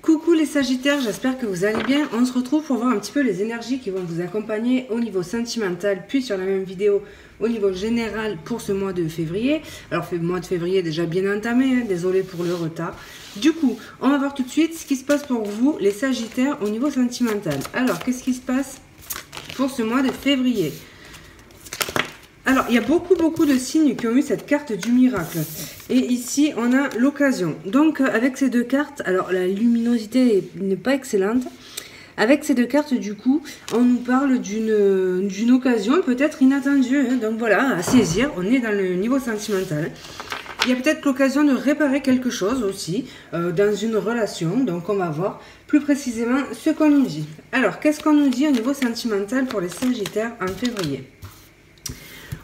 Coucou les Sagittaires, j'espère que vous allez bien. On se retrouve pour voir un petit peu les énergies qui vont vous accompagner au niveau sentimental, puis sur la même vidéo au niveau général pour ce mois de février. Alors le mois de février est déjà bien entamé, hein, désolé pour le retard. Du coup, on va voir tout de suite ce qui se passe pour vous les Sagittaires au niveau sentimental. Alors, qu'est-ce qui se passe pour ce mois de février? Alors, il y a beaucoup de signes qui ont eu cette carte du miracle. Et ici, on a l'occasion. Donc, avec ces deux cartes, alors la luminosité n'est pas excellente. Avec ces deux cartes, du coup, on nous parle d'une occasion peut-être inattendue. Hein. Donc voilà, à saisir. On est dans le niveau sentimental. Il y a peut-être l'occasion de réparer quelque chose aussi dans une relation. Donc, on va voir plus précisément ce qu'on nous dit. Alors, qu'est-ce qu'on nous dit au niveau sentimental pour les Sagittaires en février?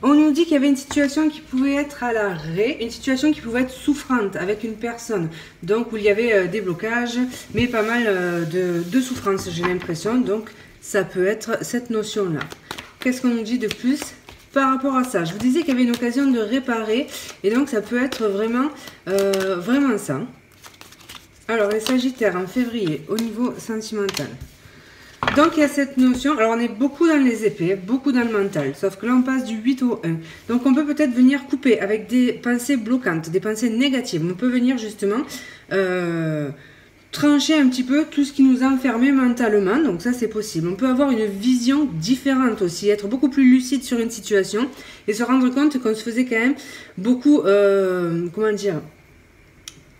On nous dit qu'il y avait une situation qui pouvait être à l'arrêt, une situation qui pouvait être souffrante avec une personne. Donc, où il y avait des blocages, mais pas mal de souffrance, j'ai l'impression. Donc, ça peut être cette notion-là. Qu'est-ce qu'on nous dit de plus par rapport à ça? Je vous disais qu'il y avait une occasion de réparer. Et donc, ça peut être vraiment, vraiment ça. Alors, les Sagittaires en février, au niveau sentimental. Donc, il y a cette notion, alors on est beaucoup dans les épées, beaucoup dans le mental, sauf que là, on passe du 8 au 1. Donc, on peut peut-être venir couper avec des pensées bloquantes, des pensées négatives. On peut venir justement trancher un petit peu tout ce qui nous enfermait mentalement, donc ça, c'est possible. On peut avoir une vision différente aussi, être beaucoup plus lucide sur une situation et se rendre compte qu'on se faisait quand même beaucoup, comment dire...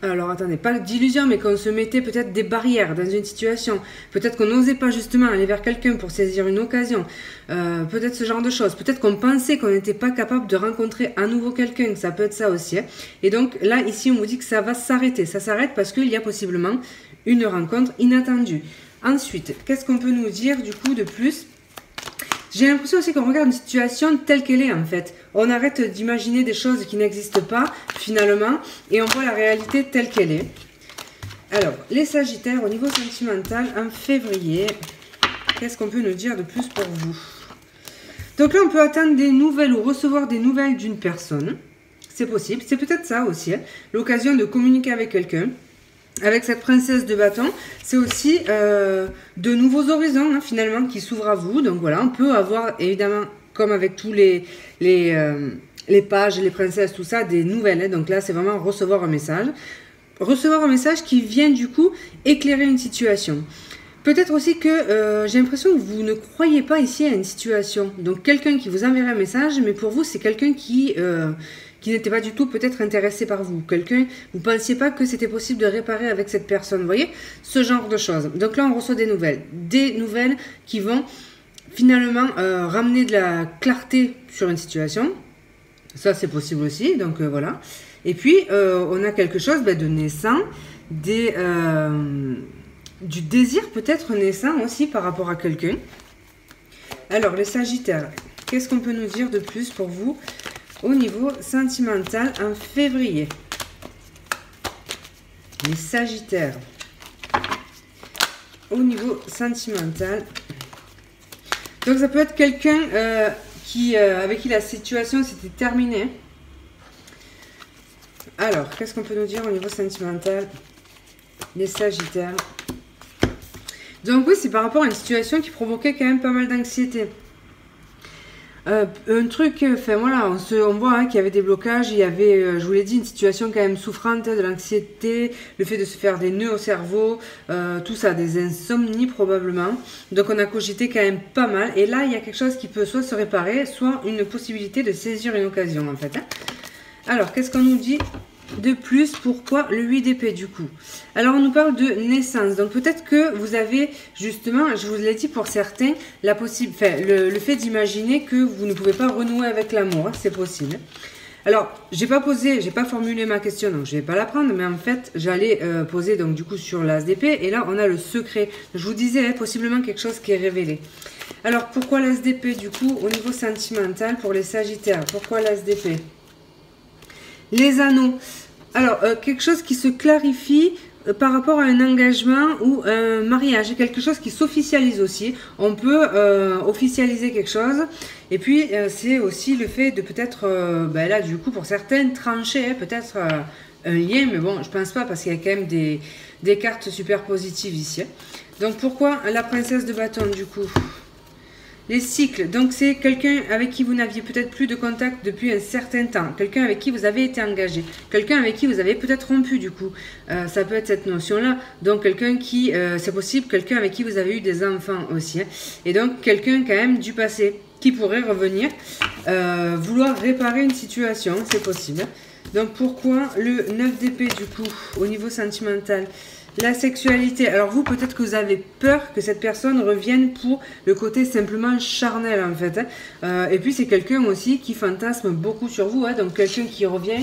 Alors, attendez, pas d'illusion, mais qu'on se mettait peut-être des barrières dans une situation. Peut-être qu'on n'osait pas justement aller vers quelqu'un pour saisir une occasion. Peut-être ce genre de choses. Peut-être qu'on pensait qu'on n'était pas capable de rencontrer à nouveau quelqu'un. Ça peut être ça aussi. Hein. Et donc, là, ici, on vous dit que ça va s'arrêter. Ça s'arrête parce qu'il y a possiblement une rencontre inattendue. Ensuite, qu'est-ce qu'on peut nous dire du coup de plus ? J'ai l'impression aussi qu'on regarde une situation telle qu'elle est en fait. On arrête d'imaginer des choses qui n'existent pas finalement et on voit la réalité telle qu'elle est. Alors, les Sagittaires au niveau sentimental en février, qu'est-ce qu'on peut nous dire de plus pour vous? Donc là, on peut attendre des nouvelles ou recevoir des nouvelles d'une personne. C'est possible, c'est peut-être ça aussi, hein. L'occasion de communiquer avec quelqu'un. Avec cette princesse de bâton, c'est aussi de nouveaux horizons hein, finalement qui s'ouvrent à vous. Donc voilà, on peut avoir évidemment, comme avec tous les pages, les princesses, tout ça, des nouvelles. Hein. Donc là, c'est vraiment recevoir un message. Recevoir un message qui vient du coup éclairer une situation. Peut-être aussi que j'ai l'impression que vous ne croyez pas ici à une situation. Donc quelqu'un qui vous enverrait un message, mais pour vous, c'est quelqu'un qui n'était pas du tout peut-être intéressé par vous. Quelqu'un, vous ne pensiez pas que c'était possible de réparer avec cette personne. Vous voyez, ce genre de choses. Donc là, on reçoit des nouvelles. Des nouvelles qui vont finalement ramener de la clarté sur une situation. Ça, c'est possible aussi. Donc voilà. Et puis, on a quelque chose de naissant, du désir peut-être naissant aussi par rapport à quelqu'un. Alors, les Sagittaires, qu'est-ce qu'on peut nous dire de plus pour vous au niveau sentimental en février? Les Sagittaires. Au niveau sentimental. Donc ça peut être quelqu'un avec qui la situation s'était terminée. Alors, qu'est-ce qu'on peut nous dire au niveau sentimental? Les Sagittaires. Donc oui, c'est par rapport à une situation qui provoquait quand même pas mal d'anxiété. Un truc, enfin voilà, on voit hein, qu'il y avait des blocages, il y avait, je vous l'ai dit, une situation quand même souffrante, de l'anxiété, le fait de se faire des nœuds au cerveau, tout ça, des insomnies probablement. Donc on a cogité quand même pas mal. Et là, il y a quelque chose qui peut soit se réparer, soit une possibilité de saisir une occasion en fait. Hein. Alors, qu'est-ce qu'on nous dit de plus? Pourquoi le 8 d'épée du coup? Alors on nous parle de naissance, donc peut-être que vous avez justement, je vous l'ai dit pour certains, le fait d'imaginer que vous ne pouvez pas renouer avec l'amour, hein, c'est possible. Alors j'ai pas formulé ma question, donc je vais pas la prendre, mais en fait j'allais poser donc du coup sur l'as d'épée, et là on a le secret. Je vous disais hein, possiblement quelque chose qui est révélé. Alors pourquoi l'as d'épée du coup au niveau sentimental pour les Sagittaires? Pourquoi l'as d'épée? Les anneaux. Alors, quelque chose qui se clarifie par rapport à un engagement ou un mariage. Quelque chose qui s'officialise aussi. On peut officialiser quelque chose. Et puis, c'est aussi le fait de peut-être, là, du coup, pour certaines, trancher peut-être un lien, mais bon, je pense pas parce qu'il y a quand même des cartes super positives ici. Donc pourquoi la princesse de bâton du coup? Les cycles, donc c'est quelqu'un avec qui vous n'aviez peut-être plus de contact depuis un certain temps, quelqu'un avec qui vous avez été engagé, quelqu'un avec qui vous avez peut-être rompu du coup, ça peut être cette notion-là, donc quelqu'un qui, c'est possible, quelqu'un avec qui vous avez eu des enfants aussi, hein. Et donc quelqu'un quand même du passé qui pourrait revenir, vouloir réparer une situation, c'est possible. Donc pourquoi le 9 d'épée du coup, au niveau sentimental? La sexualité, alors vous peut-être que vous avez peur que cette personne revienne pour le côté simplement charnel en fait, hein. Et puis c'est quelqu'un aussi qui fantasme beaucoup sur vous, hein. Donc quelqu'un qui revient,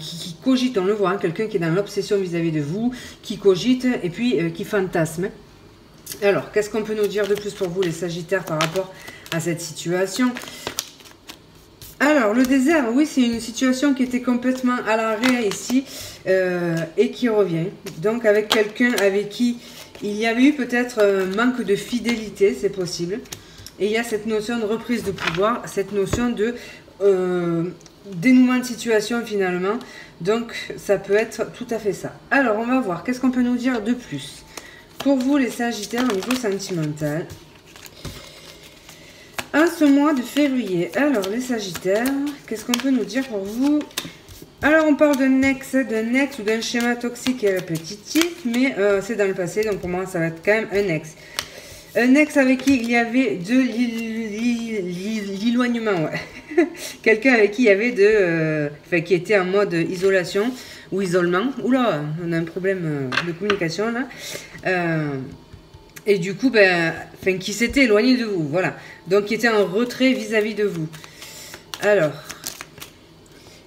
qui cogite, on le voit, hein, quelqu'un qui est dans l'obsession vis-à-vis de vous, qui cogite et puis qui fantasme. Alors qu'est-ce qu'on peut nous dire de plus pour vous les Sagittaires par rapport à cette situation? Alors, le désert, oui, c'est une situation qui était complètement à l'arrêt ici et qui revient. Donc, avec quelqu'un avec qui il y avait eu peut-être un manque de fidélité, c'est possible. Et il y a cette notion de reprise de pouvoir, cette notion de dénouement de situation finalement. Donc, ça peut être tout à fait ça. Alors, on va voir, qu'est-ce qu'on peut nous dire de plus? Pour vous, les Sagittaires, au niveau sentimental, en ce mois de février. Alors, les Sagittaires, qu'est-ce qu'on peut nous dire pour vous? Alors, on parle d'un ex ou d'un schéma toxique et répétitif, mais c'est dans le passé, donc pour moi, ça va être quand même un ex. Un ex avec qui il y avait de l'éloignement, ouais. Quelqu'un avec qui il y avait enfin, qui était en mode isolation ou isolement. Oula, on a un problème de communication là. Et du coup, enfin, qui s'était éloigné de vous, voilà. Donc, qui était en retrait vis-à-vis de vous. Alors,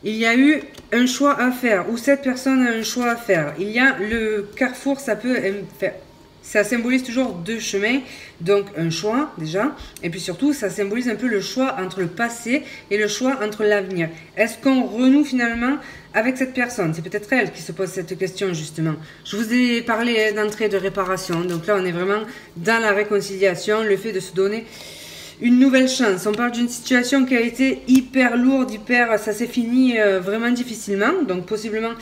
il y a eu un choix à faire, ou cette personne a un choix à faire. Il y a le carrefour, ça symbolise toujours deux chemins, donc un choix déjà, et puis surtout, ça symbolise un peu le choix entre le passé et le choix entre l'avenir. Est-ce qu'on renoue finalement avec cette personne? C'est peut-être elle qui se pose cette question justement. Je vous ai parlé d'entrée de réparation, donc là on est vraiment dans la réconciliation, le fait de se donner une nouvelle chance. On parle d'une situation qui a été hyper lourde, ça s'est fini vraiment difficilement, donc possiblement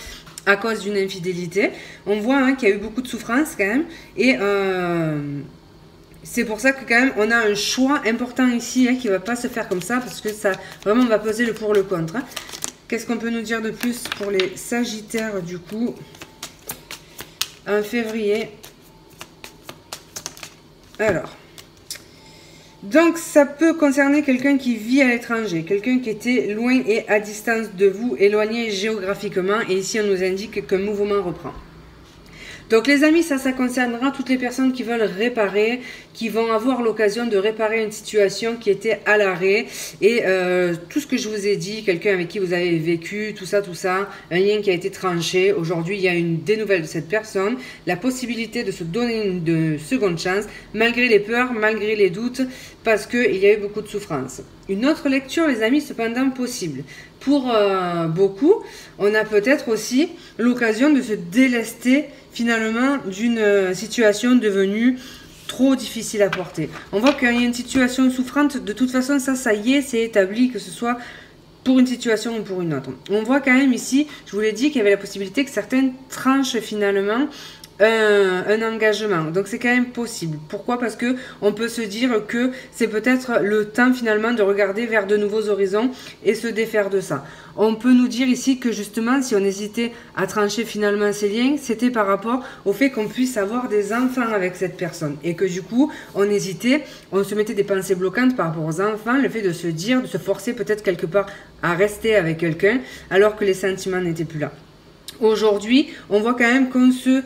à cause d'une infidélité. On voit hein, qu'il y a eu beaucoup de souffrance quand même, et c'est pour ça que quand même on a un choix important ici hein, qui ne va pas se faire comme ça, parce que ça vraiment va peser le pour le contre, hein. Qu'est-ce qu'on peut nous dire de plus pour les Sagittaires du coup en février? Alors, donc ça peut concerner quelqu'un qui vit à l'étranger, quelqu'un qui était loin et à distance de vous, éloigné géographiquement, et ici on nous indique qu'un mouvement reprend. Donc les amis, ça concernera toutes les personnes qui veulent réparer, qui vont avoir l'occasion de réparer une situation qui était à l'arrêt. Et tout ce que je vous ai dit, quelqu'un avec qui vous avez vécu, tout ça, un lien qui a été tranché. Aujourd'hui, il y a des nouvelles de cette personne, la possibilité de se donner une seconde chance, malgré les peurs, malgré les doutes, parce qu'il y a eu beaucoup de souffrance. Une autre lecture, les amis, cependant possible. Pour beaucoup, on a peut-être aussi l'occasion de se délester finalement d'une situation devenue trop difficile à porter. On voit qu'il y a une situation souffrante, de toute façon ça y est, c'est établi, que ce soit pour une situation ou pour une autre. On voit quand même ici, je vous l'ai dit, qu'il y avait la possibilité que certaines tranchent finalement un engagement. Donc c'est quand même possible. Pourquoi? Parce que on peut se dire que c'est peut-être le temps finalement de regarder vers de nouveaux horizons et se défaire de ça. On peut nous dire ici que justement si on hésitait à trancher finalement ces liens, c'était par rapport au fait qu'on puisse avoir des enfants avec cette personne et que du coup on hésitait, on se mettait des pensées bloquantes par rapport aux enfants, le fait de se dire, de se forcer peut-être quelque part à rester avec quelqu'un alors que les sentiments n'étaient plus là. Aujourd'hui, on voit quand même qu'on se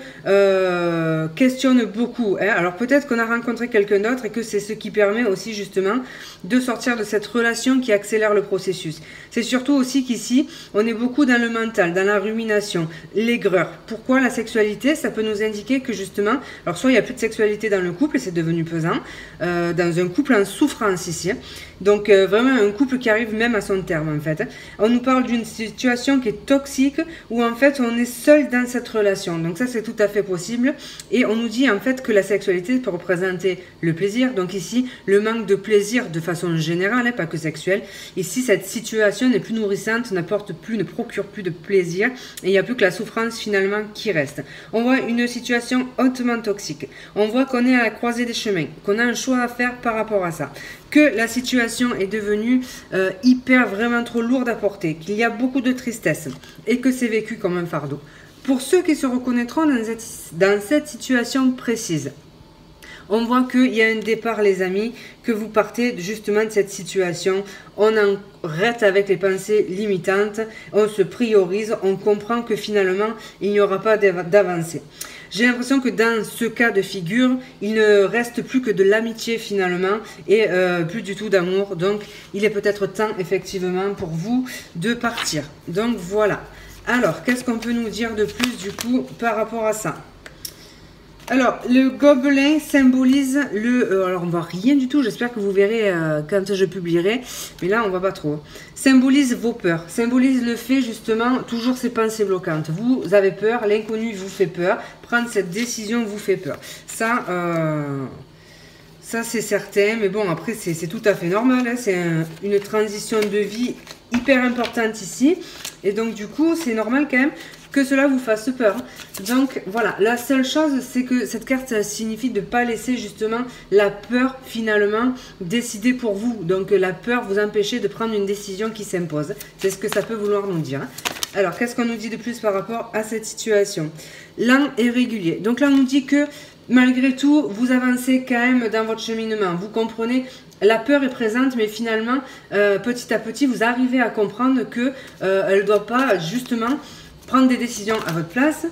questionne beaucoup, hein. Alors peut-être qu'on a rencontré quelqu'un d'autre et que c'est ce qui permet aussi justement de sortir de cette relation qui accélère le processus. C'est surtout aussi qu'ici, on est beaucoup dans le mental, dans la rumination, l'aigreur. Pourquoi la sexualité? Ça peut nous indiquer que justement, alors soit il n'y a plus de sexualité dans le couple et c'est devenu pesant, dans un couple en souffrance ici, hein. Donc vraiment un couple qui arrive même à son terme en fait. On nous parle d'une situation qui est toxique où en fait fait, on est seul dans cette relation. Donc ça, c'est tout à fait possible. Et on nous dit en fait que la sexualité peut représenter le plaisir. Donc ici, le manque de plaisir de façon générale, hein, pas que sexuelle. Ici, cette situation n'est plus nourrissante, n'apporte plus, ne procure plus de plaisir. Et il n'y a plus que la souffrance finalement qui reste. On voit une situation hautement toxique. On voit qu'on est à la croisée des chemins, qu'on a un choix à faire par rapport à ça. Que la situation est devenue hyper, vraiment trop lourde à porter, qu'il y a beaucoup de tristesse et que c'est vécu comme un fardeau. Pour ceux qui se reconnaîtront dans cette situation précise, on voit qu'il y a un départ, les amis, que vous partez justement de cette situation. On arrête avec les pensées limitantes, on se priorise, on comprend que finalement, il n'y aura pas d'avancée. J'ai l'impression que dans ce cas de figure, il ne reste plus que de l'amitié finalement et plus du tout d'amour. Donc, il est peut-être temps effectivement pour vous de partir. Donc, voilà. Alors, qu'est-ce qu'on peut nous dire de plus du coup par rapport à ça? Alors, le gobelin symbolise le... alors, on voit rien du tout, j'espère que vous verrez quand je publierai, mais là, on voit pas trop. Symbolise vos peurs, symbolise le fait, justement, toujours ces pensées bloquantes. Vous avez peur, l'inconnu vous fait peur, prendre cette décision vous fait peur. Ça, c'est certain, mais bon, après, c'est tout à fait normal, hein. C'est une transition de vie hyper importante ici, et donc, du coup, c'est normal quand même que cela vous fasse peur. Donc voilà, la seule chose c'est que cette carte ça signifie de ne pas laisser justement la peur finalement décider pour vous. Donc la peur vous empêcher de prendre une décision qui s'impose. C'est ce que ça peut vouloir nous dire. Alors qu'est-ce qu'on nous dit de plus par rapport à cette situation? Lent et régulier. Donc là on nous dit que malgré tout vous avancez quand même dans votre cheminement. Vous comprenez, la peur est présente, mais finalement petit à petit vous arrivez à comprendre que elle ne doit pas justement prendre des décisions à votre place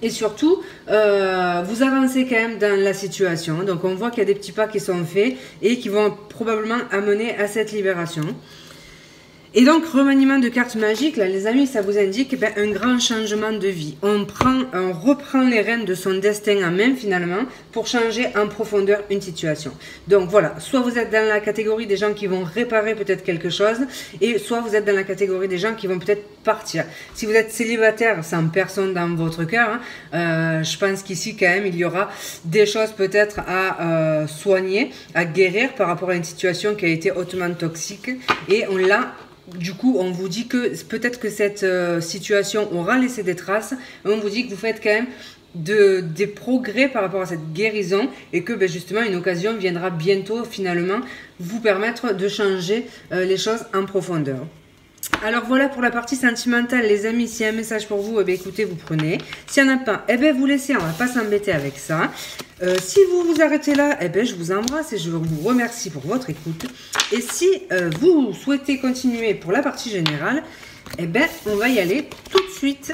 et surtout vous avancez quand même dans la situation. Donc on voit qu'il y a des petits pas qui sont faits et qui vont probablement amener à cette libération. Et donc, remaniement de cartes magiques, là les amis, ça vous indique un grand changement de vie. On reprend les rênes de son destin en main finalement pour changer en profondeur une situation. Donc voilà, soit vous êtes dans la catégorie des gens qui vont réparer peut-être quelque chose, et soit vous êtes dans la catégorie des gens qui vont peut-être partir. Si vous êtes célibataire sans personne dans votre cœur, hein, je pense qu'ici quand même il y aura des choses peut-être à soigner, à guérir par rapport à une situation qui a été hautement toxique, et on l'a. Du coup, on vous dit que peut-être que cette situation aura laissé des traces. On vous dit que vous faites quand même des progrès par rapport à cette guérison et que justement une occasion viendra bientôt finalement vous permettre de changer les choses en profondeur. Alors voilà pour la partie sentimentale les amis. S'il y a un message pour vous, écoutez, vous prenez. S'il n'y en a pas, vous laissez, on ne va pas s'embêter avec ça. Si vous vous arrêtez là, je vous embrasse et je vous remercie pour votre écoute. Et si vous souhaitez continuer pour la partie générale, on va y aller tout de suite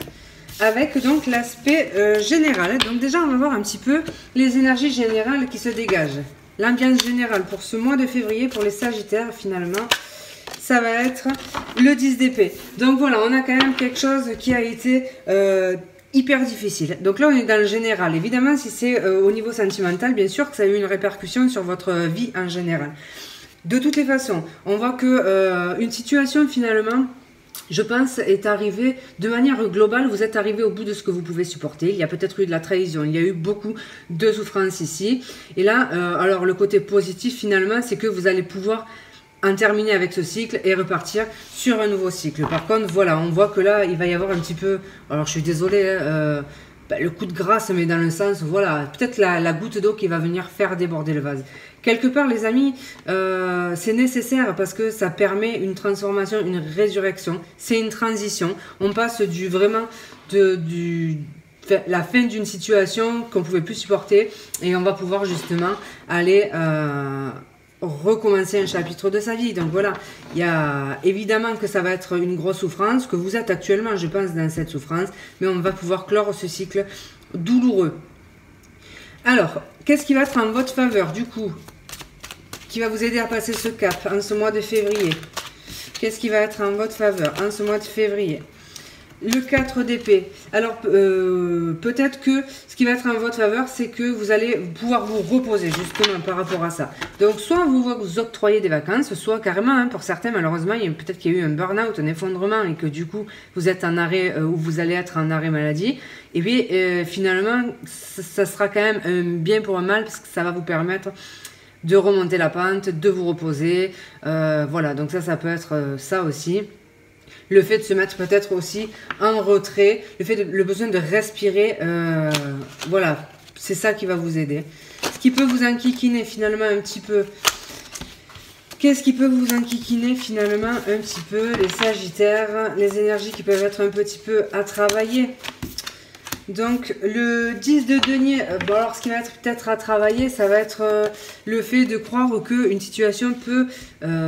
avec donc l'aspect général. Donc déjà, on va voir un petit peu les énergies générales qui se dégagent. L'ambiance générale pour ce mois de février pour les Sagittaires finalement. Ça va être le 10 d'épée. Donc voilà, on a quand même quelque chose qui a été hyper difficile. Donc là, on est dans le général. Évidemment, si c'est au niveau sentimental, bien sûr que ça a eu une répercussion sur votre vie en général. De toutes les façons, on voit que une situation finalement, je pense, est arrivée de manière globale. Vous êtes arrivé au bout de ce que vous pouvez supporter. Il y a peut-être eu de la trahison. Il y a eu beaucoup de souffrance ici. Et là, alors le côté positif finalement, c'est que vous allez pouvoir en terminer avec ce cycle et repartir sur un nouveau cycle. Par contre, voilà, on voit que là, il va y avoir un petit peu... Alors, je suis désolée, le coup de grâce, mais dans le sens, voilà, peut-être la goutte d'eau qui va venir faire déborder le vase. Quelque part, les amis, c'est nécessaire parce que ça permet une transformation, une résurrection. C'est une transition. On passe la fin d'une situation qu'on ne pouvait plus supporter et on va pouvoir justement aller... recommencer un chapitre de sa vie. Donc voilà, il y a évidemment que ça va être une grosse souffrance, que vous êtes actuellement, je pense, dans cette souffrance, mais on va pouvoir clore ce cycle douloureux. Alors, qu'est-ce qui va être en votre faveur, du coup, qui va vous aider à passer ce cap en ce mois de février? Qu'est-ce qui va être en votre faveur en ce mois de février? le 4 d'épée. Alors, peut-être que ce qui va être en votre faveur, c'est que vous allez pouvoir vous reposer justement par rapport à ça. Donc, soit vous octroyez des vacances, soit carrément, hein, pour certains, malheureusement, peut-être qu'il y a eu un burn-out, un effondrement, et que du coup, vous êtes en arrêt, ou vous allez être en arrêt maladie. Et puis, finalement, ça sera quand même un bien pour un mal, parce que ça va vous permettre de remonter la pente, de vous reposer. Voilà, donc ça peut être ça aussi. Le fait de se mettre peut-être aussi en retrait, le besoin de respirer, voilà, c'est ça qui va vous aider. Ce qui peut vous enquiquiner finalement un petit peu. Qu'est-ce qui peut vous enquiquiner finalement un petit peu? Les Sagittaires, les énergies qui peuvent être un petit peu à travailler. Donc le 10 de denier, bon alors ce qui va être peut-être à travailler, ça va être le fait de croire qu'une situation peut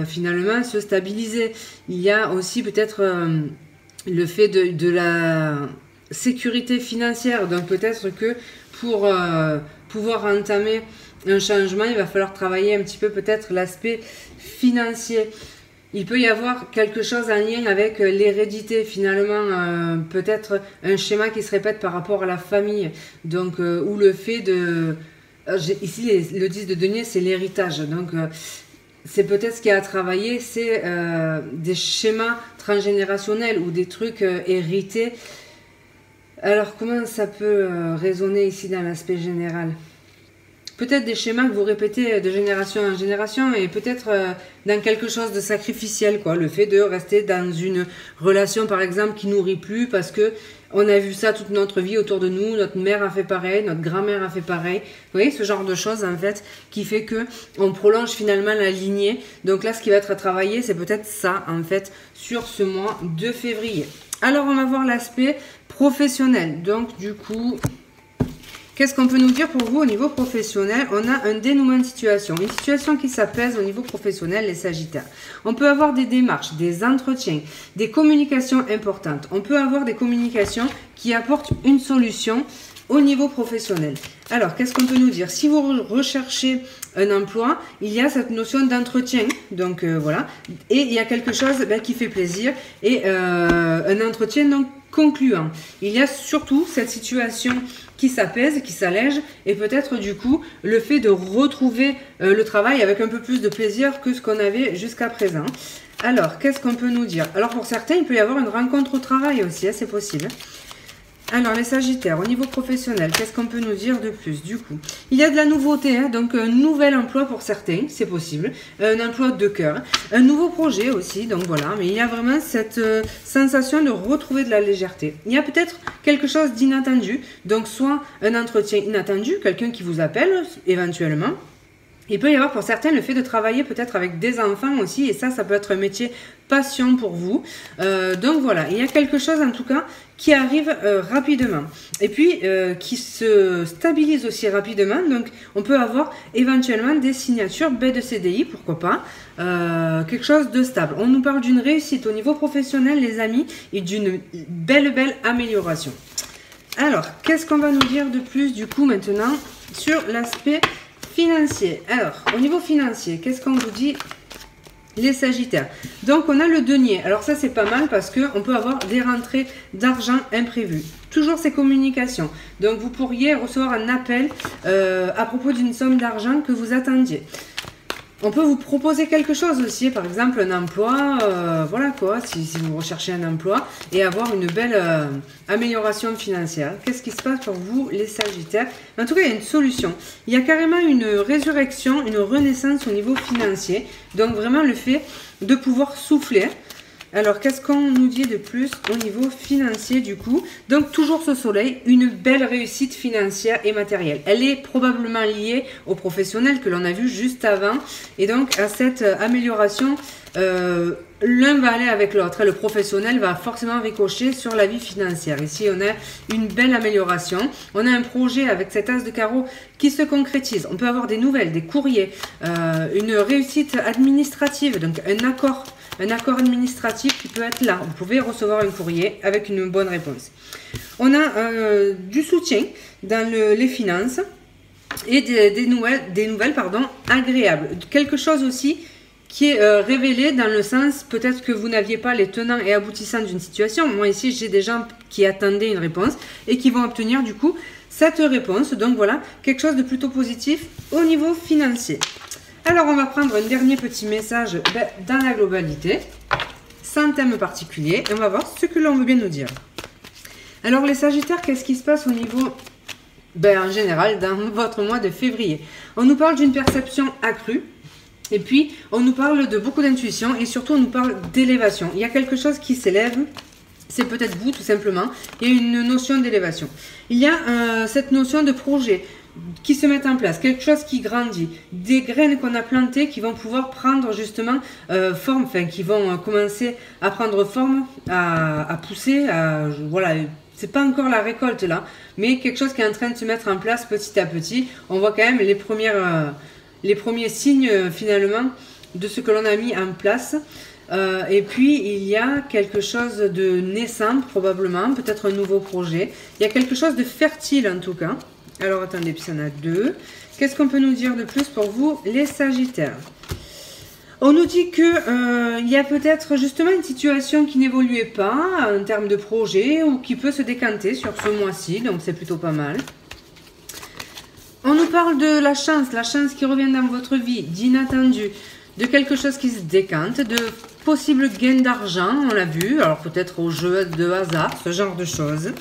finalement se stabiliser. Il y a aussi peut-être le fait de la sécurité financière, donc peut-être que pour pouvoir entamer un changement, il va falloir travailler un petit peu peut-être l'aspect financier. Il peut y avoir quelque chose en lien avec l'hérédité, finalement, peut-être un schéma qui se répète par rapport à la famille, donc ou le fait de... ici, le 10 de denier, c'est l'héritage, donc c'est peut-être ce qu'il y a à travailler, c'est des schémas transgénérationnels ou des trucs hérités. Alors, comment ça peut résonner ici dans l'aspect général ? Peut-être des schémas que vous répétez de génération en génération et peut-être dans quelque chose de sacrificiel, quoi. Le fait de rester dans une relation, par exemple, qui nourrit plus parce que on a vu ça toute notre vie autour de nous, notre mère a fait pareil, notre grand-mère a fait pareil. Vous voyez, ce genre de choses, en fait, qui fait que on prolonge finalement la lignée. Donc là, ce qui va être à travailler, c'est peut-être ça, en fait, sur ce mois de février. Alors, on va voir l'aspect professionnel. Donc, du coup... Qu'est-ce qu'on peut nous dire pour vous au niveau professionnel? On a un dénouement de situation, une situation qui s'apaise au niveau professionnel, les Sagittaires. On peut avoir des démarches, des entretiens, des communications importantes. On peut avoir des communications qui apportent une solution au niveau professionnel. Alors, qu'est-ce qu'on peut nous dire? Si vous recherchez un emploi, il y a cette notion d'entretien, donc voilà, et il y a quelque chose qui fait plaisir, et un entretien donc concluant. Il y a surtout cette situation qui s'apaise, qui s'allège, et peut-être du coup le fait de retrouver le travail avec un peu plus de plaisir que ce qu'on avait jusqu'à présent. Alors, qu'est-ce qu'on peut nous dire? Alors pour certains, il peut y avoir une rencontre au travail aussi, hein, c'est possible. Alors les Sagittaires, au niveau professionnel, qu'est-ce qu'on peut nous dire de plus du coup? Il y a de la nouveauté, hein, donc un nouvel emploi pour certains, c'est possible, un emploi de cœur, un nouveau projet aussi, donc voilà, mais il y a vraiment cette sensation de retrouver de la légèreté. Il y a peut-être quelque chose d'inattendu, donc soit un entretien inattendu, quelqu'un qui vous appelle éventuellement. Il peut y avoir pour certains le fait de travailler peut-être avec des enfants aussi, et ça peut être un métier passion pour vous. Donc voilà, il y a quelque chose en tout cas qui arrive rapidement et puis qui se stabilise aussi rapidement. Donc on peut avoir éventuellement des signatures de CDI, pourquoi pas, quelque chose de stable. On nous parle d'une réussite au niveau professionnel, les amis, et d'une belle amélioration. Alors, qu'est-ce qu'on va nous dire de plus du coup maintenant sur l'aspect financier? Alors, au niveau financier, qu'est-ce qu'on vous dit les Sagittaires? Donc, on a le denier. Alors ça, c'est pas mal parce qu'on peut avoir des rentrées d'argent imprévues. Toujours ces communications. Donc, vous pourriez recevoir un appel à propos d'une somme d'argent que vous attendiez. On peut vous proposer quelque chose aussi, par exemple un emploi, voilà quoi, si vous recherchez un emploi et avoir une belle amélioration financière. Qu'est-ce qui se passe pour vous les Sagittaires? En tout cas, il y a une solution. Il y a carrément une résurrection, une renaissance au niveau financier. Donc vraiment le fait de pouvoir souffler. Alors, qu'est-ce qu'on nous dit de plus au niveau financier du coup? Donc, toujours ce soleil, une belle réussite financière et matérielle. Elle est probablement liée au professionnel que l'on a vu juste avant. Et donc, à cette amélioration, l'un va aller avec l'autre. Le professionnel va forcément ricocher sur la vie financière. Ici, on a une belle amélioration. On a un projet avec cet as de carreau qui se concrétise. On peut avoir des nouvelles, des courriers, une réussite administrative, donc un accord administratif qui peut être là. Vous pouvez recevoir un courrier avec une bonne réponse. On a du soutien dans les finances et des nouvelles agréables. Quelque chose aussi qui est révélé dans le sens, peut-être que vous n'aviez pas les tenants et aboutissants d'une situation. Moi ici, j'ai des gens qui attendaient une réponse et qui vont obtenir du coup cette réponse. Donc voilà, quelque chose de plutôt positif au niveau financier. Alors on va prendre un dernier petit message dans la globalité, sans thème particulier, et on va voir ce que l'on veut bien nous dire. Alors les Sagittaires, qu'est-ce qui se passe au niveau, en général, dans votre mois de février? On nous parle d'une perception accrue. Et puis, on nous parle de beaucoup d'intuition et surtout, on nous parle d'élévation. Il y a quelque chose qui s'élève, c'est peut-être vous tout simplement. Il y a une notion d'élévation. Il y a cette notion de projet qui se met en place, quelque chose qui grandit, des graines qu'on a plantées qui vont pouvoir prendre justement forme, enfin qui vont commencer à prendre forme, à pousser, voilà. C'est pas encore la récolte là, mais quelque chose qui est en train de se mettre en place petit à petit. On voit quand même les premiers signes finalement de ce que l'on a mis en place. Et puis il y a quelque chose de naissant probablement, peut-être un nouveau projet. Il y a quelque chose de fertile en tout cas. Alors attendez, puis il y en a deux. Qu'est-ce qu'on peut nous dire de plus pour vous les Sagittaires? On nous dit que il y a peut-être justement une situation qui n'évoluait pas en termes de projet ou qui peut se décanter sur ce mois-ci, donc c'est plutôt pas mal. On nous parle de la chance qui revient dans votre vie, d'inattendu, de quelque chose qui se décante, de possibles gains d'argent, on l'a vu, alors peut-être au jeu de hasard, ce genre de choses.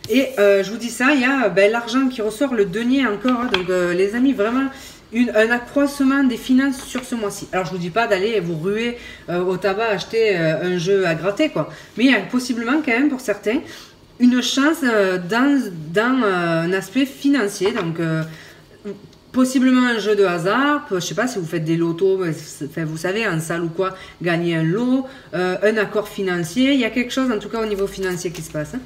Et je vous dis ça, il y a l'argent qui ressort, le denier encore, hein, donc les amis, vraiment un accroissement des finances sur ce mois-ci. Alors je vous dis pas d'aller vous ruer au tabac, acheter un jeu à gratter, quoi. Mais il y a possiblement quand même pour certains une chance dans un aspect financier, donc possiblement un jeu de hasard, je sais pas si vous faites des lotos, enfin, vous savez, en salle ou quoi, gagner un lot, un accord financier, il y a quelque chose en tout cas au niveau financier qui se passe. Hein.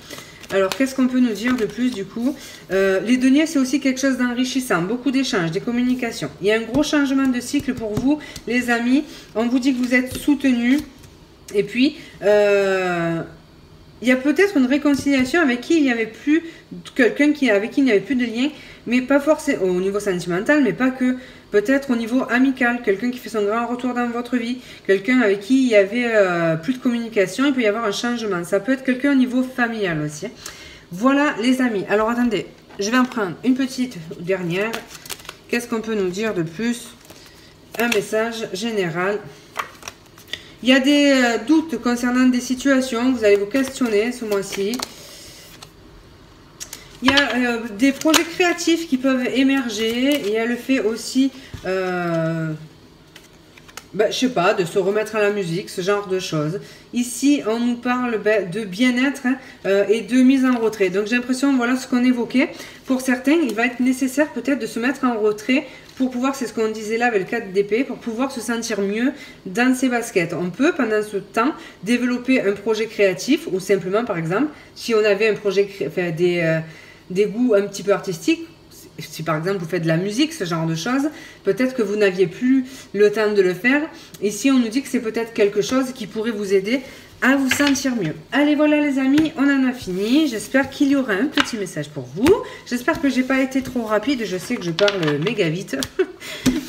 Alors, qu'est-ce qu'on peut nous dire de plus du coup? Les deniers, c'est aussi quelque chose d'enrichissant, beaucoup d'échanges, des communications. Il y a un gros changement de cycle pour vous, les amis. On vous dit que vous êtes soutenus. Et puis, il y a peut-être une réconciliation avec qui il n'y avait plus, quelqu'un avec qui il n'y avait plus de lien, mais pas forcément au niveau sentimental, mais pas que. Peut-être au niveau amical, quelqu'un qui fait son grand retour dans votre vie, quelqu'un avec qui il y avait plus de communication, il peut y avoir un changement. Ça peut être quelqu'un au niveau familial aussi. Voilà les amis. Alors attendez, je vais en prendre une petite dernière. Qu'est-ce qu'on peut nous dire de plus? Un message général. Il y a des doutes concernant des situations, vous allez vous questionner ce mois-ci. Il y a des projets créatifs qui peuvent émerger. Il y a le fait aussi, je sais pas, de se remettre à la musique, ce genre de choses. Ici, on nous parle de bien-être et de mise en retrait. Donc j'ai l'impression, voilà ce qu'on évoquait. Pour certains, il va être nécessaire peut-être de se mettre en retrait pour pouvoir, c'est ce qu'on disait là avec le 4 d'épée, pour pouvoir se sentir mieux dans ses baskets. On peut, pendant ce temps, développer un projet créatif ou simplement, par exemple, si on avait un projet, enfin, des goûts un petit peu artistiques, si par exemple vous faites de la musique, ce genre de choses, peut-être que vous n'aviez plus le temps de le faire. Ici, on nous dit que c'est peut-être quelque chose qui pourrait vous aider à vous sentir mieux. Allez, voilà les amis, on en a fini. J'espère qu'il y aura un petit message pour vous. J'espère que j'ai pas été trop rapide. Je sais que je parle méga vite.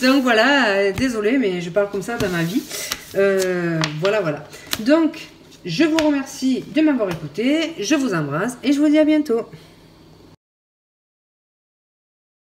Donc voilà, désolée, mais je parle comme ça dans ma vie. Voilà. Donc, je vous remercie de m'avoir écouté. Je vous embrasse et je vous dis à bientôt.